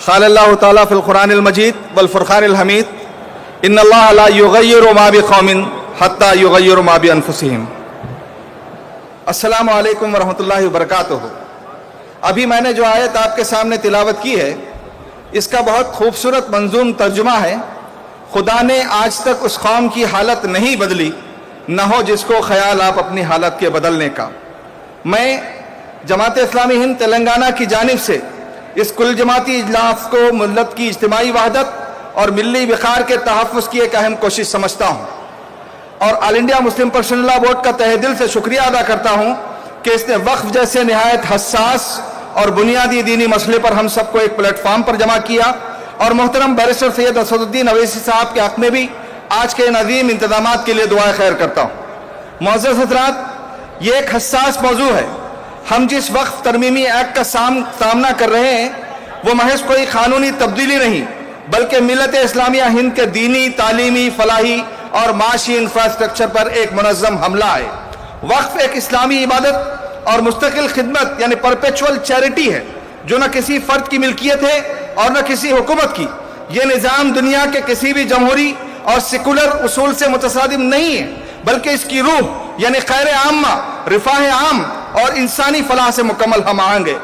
قال اللہ تعالیٰ فی القرآن المجید والفرقان الحمید ان اللہ لا یغیر ما بقوم حتی یغیر ما بانفسہم۔ السلام علیکم ورحمۃ اللہ وبرکاتہ۔ ابھی میں نے جو آیت آپ کے سامنے تلاوت کی ہے اس کا بہت خوبصورت منظوم ترجمہ ہے۔ خدا نے آج تک اس قوم کی حالت نہیں بدلی، نہ ہو جس کو خیال آپ اپنی حالت کے بدلنے کا۔ میں جماعت اسلامی ہند تلنگانہ کی جانب سے اس کل جماعتی اجلاس کو ملت کی اجتماعی وحدت اور ملی وقار کے تحفظ کی ایک اہم کوشش سمجھتا ہوں، اور آل انڈیا مسلم پرسنل لا بورڈ کا تہہ دل سے شکریہ ادا کرتا ہوں کہ اس نے وقف جیسے نہایت حساس اور بنیادی دینی مسئلے پر ہم سب کو ایک پلیٹ فارم پر جمع کیا، اور محترم بیرسٹر سید اسد الدین اویسی صاحب کے حق میں بھی آج کے ان عظیم انتظامات کے لیے دعائے خیر کرتا ہوں۔ معزز حضرات، یہ ایک حساس موضوع ہے۔ ہم جس وقف ترمیمی ایکٹ کا سامنا کر رہے ہیں وہ محض کوئی قانونی تبدیلی نہیں، بلکہ ملت اسلامیہ ہند کے دینی، تعلیمی، فلاحی اور معاشی انفراسٹرکچر پر ایک منظم حملہ ہے۔ وقف ایک اسلامی عبادت اور مستقل خدمت یعنی پرپیچول چیریٹی ہے جو نہ کسی فرد کی ملکیت ہے اور نہ کسی حکومت کی۔ یہ نظام دنیا کے کسی بھی جمہوری اور سیکولر اصول سے متصادم نہیں ہے، بلکہ اس کی روح یعنی خیر عامہ، رفاہ عام اور انسانی فلاح سے مکمل ہم آہنگ ہے۔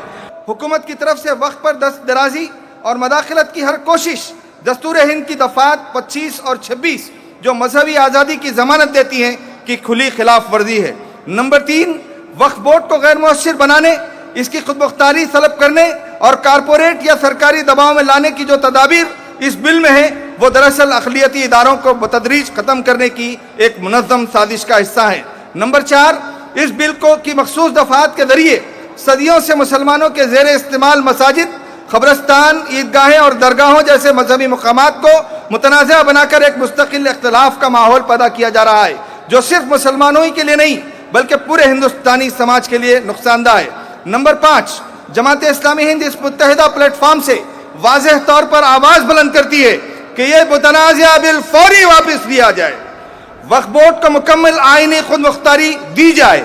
حکومت کی طرف سے وقف پر دست درازی اور مداخلت کی ہر کوشش دستور ہند کی دفعات 25 اور 26 جو مذہبی آزادی کی ضمانت دیتی ہیں کی کھلی خلاف ورزی ہے۔ نمبر 3، وقف بورڈ کو غیر مؤثر بنانے، اس کی خود مختاری طلب کرنے اور کارپوریٹ یا سرکاری دباؤ میں لانے کی جو تدابیر اس بل میں ہے وہ دراصل اقلیتی اداروں کو بتدریج ختم کرنے کی ایک منظم سازش کا حصہ ہے۔ نمبر 4، اس بل کی مخصوص دفعات کے ذریعے صدیوں سے مسلمانوں کے زیر استعمال مساجد، قبرستان، عیدگاہیں اور درگاہوں جیسے مذہبی مقامات کو متنازع بنا کر ایک مستقل اختلاف کا ماحول پیدا کیا جا رہا ہے جو صرف مسلمانوں ہی کے لیے نہیں بلکہ پورے ہندوستانی سماج کے لیے نقصان دہ ہے۔ نمبر 5، جماعت اسلامی ہند اس متحدہ پلیٹ فارم سے واضح طور پر آواز بلند کرتی ہے کہ یہ متنازع بل فوری واپس لیا جائے، وقف بورڈ کو مکمل آئینی خود مختاری دی جائے،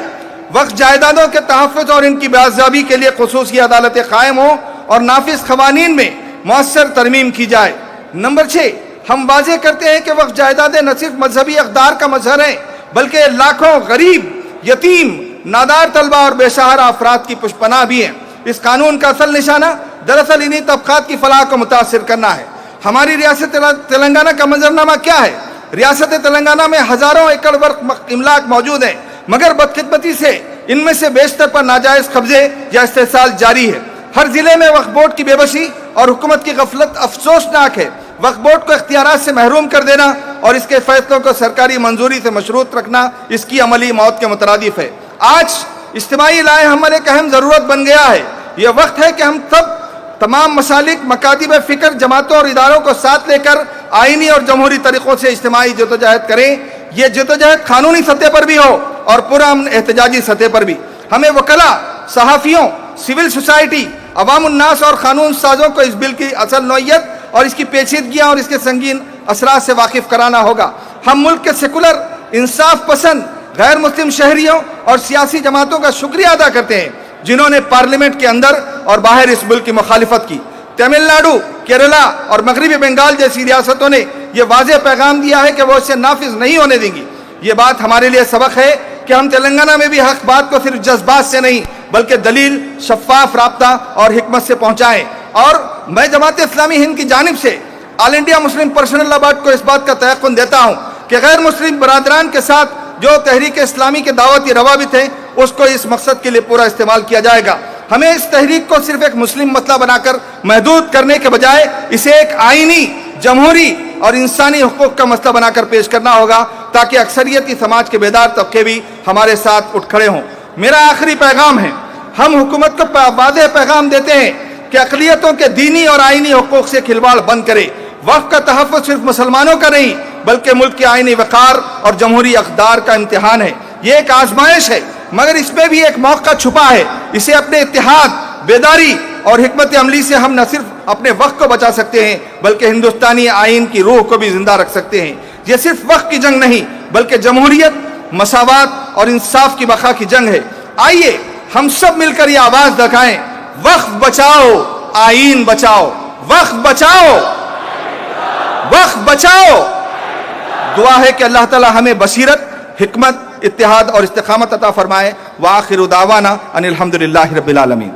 وقف جائیدادوں کے تحفظ اور ان کی بازیابی کے لیے خصوصی عدالتیں قائم ہوں اور نافذ قوانین میں مؤثر ترمیم کی جائے۔ نمبر 6، ہم واضح کرتے ہیں کہ وقف جائیدادیں نہ صرف مذہبی اقدار کا مظہر ہیں بلکہ لاکھوں غریب، یتیم، نادار طلبہ اور بے سہارا افراد کی پشپناہ بھی ہیں۔ اس قانون کا اصل نشانہ دراصل انہی طبقات کی فلاح کو متاثر کرنا ہے۔ ہماری ریاست تلنگانہ کا منظرنامہ کیا ہے؟ ریاست تلنگانہ میں ہزاروں ایکڑ وقف املاک موجود ہیں، مگر بدقسمتی سے ان میں سے بیشتر پر ناجائز قبضے یا استحصال جاری ہے۔ ہر ضلع میں وقف بورڈ کی بے بسی اور حکومت کی غفلت افسوسناک ہے۔ وقف بورڈ کو اختیارات سے محروم کر دینا اور اس کے فیصلوں کو سرکاری منظوری سے مشروط رکھنا اس کی عملی موت کے مترادف ہے۔ آج اجتماعی لائے حمل ایک اہم ضرورت بن گیا ہے۔ یہ وقت ہے کہ ہم تمام مسالک، مکاتب فکر، جماعتوں اور اداروں کو ساتھ لے کر آئینی اور جمہوری طریقوں سے اجتماعی جدوجہد کریں۔ یہ جدوجہد قانونی سطح پر بھی ہو اور پرامن احتجاجی سطح پر بھی۔ ہمیں وکلاء، صحافیوں، سول سوسائٹی، عوام الناس اور قانون سازوں کو اس بل کی اصل نوعیت اور اس کی پیچیدگیاں اور اس کے سنگین اثرات سے واقف کرانا ہوگا۔ ہم ملک کے سیکولر، انصاف پسند، غیر مسلم شہریوں اور سیاسی جماعتوں کا شکریہ ادا کرتے ہیں جنہوں نے پارلیمنٹ کے اندر اور باہر اس بل کی مخالفت کی۔ تمل ناڈو، کیرلا اور مغربی بنگال جیسی ریاستوں نے یہ واضح پیغام دیا ہے کہ وہ اسے نافذ نہیں ہونے دیں گی۔ یہ بات ہمارے لیے سبق ہے کہ ہم تلنگانہ میں بھی حق بات کو صرف جذبات سے نہیں بلکہ دلیل، شفاف رابطہ اور حکمت سے پہنچائیں۔ اور میں جماعت اسلامی ہند کی جانب سے آل انڈیا مسلم پرسنل لا بورڈ کو اس بات کا تیقن دیتا ہوں کہ غیر مسلم برادران کے ساتھ جو تحریک اسلامی کے دعوتی روابط ہیں اس کو اس مقصد کے لیے پورا استعمال کیا جائے گا۔ ہمیں اس تحریک کو صرف ایک مسلم مسئلہ بنا کر محدود کرنے کے بجائے اسے ایک آئینی، جمہوری اور انسانی حقوق کا مسئلہ بنا کر پیش کرنا ہوگا تاکہ اکثریتی سماج کے بیدار طبقے بھی ہمارے ساتھ اٹھ کھڑے ہوں۔ میرا آخری پیغام ہے، ہم حکومت کو واضح پیغام دیتے ہیں کہ اقلیتوں کے دینی اور آئینی حقوق سے کھلواڑ بند کرے۔ وقف کا تحفظ صرف مسلمانوں کا نہیں بلکہ ملک کے آئینی وقار اور جمہوری اقدار کا امتحان ہے۔ یہ ایک آزمائش ہے مگر اس میں بھی ایک موقع چھپا ہے۔ اسے اپنے اتحاد، بیداری اور حکمت عملی سے ہم نہ صرف اپنے وقت کو بچا سکتے ہیں بلکہ ہندوستانی آئین کی روح کو بھی زندہ رکھ سکتے ہیں۔ یہ صرف وقت کی جنگ نہیں بلکہ جمہوریت، مساوات اور انصاف کی بقا کی جنگ ہے۔ آئیے ہم سب مل کر یہ آواز لگائیں، وقف بچاؤ، آئین بچاؤ۔ وقت بچاؤ، وقت بچاؤ. دعا ہے کہ اللہ تعالی ہمیں بصیرت، حکمت، اتحاد اور استقامت عطا فرمائے. وآخر دعوانا ان الحمدللہ رب العالمین.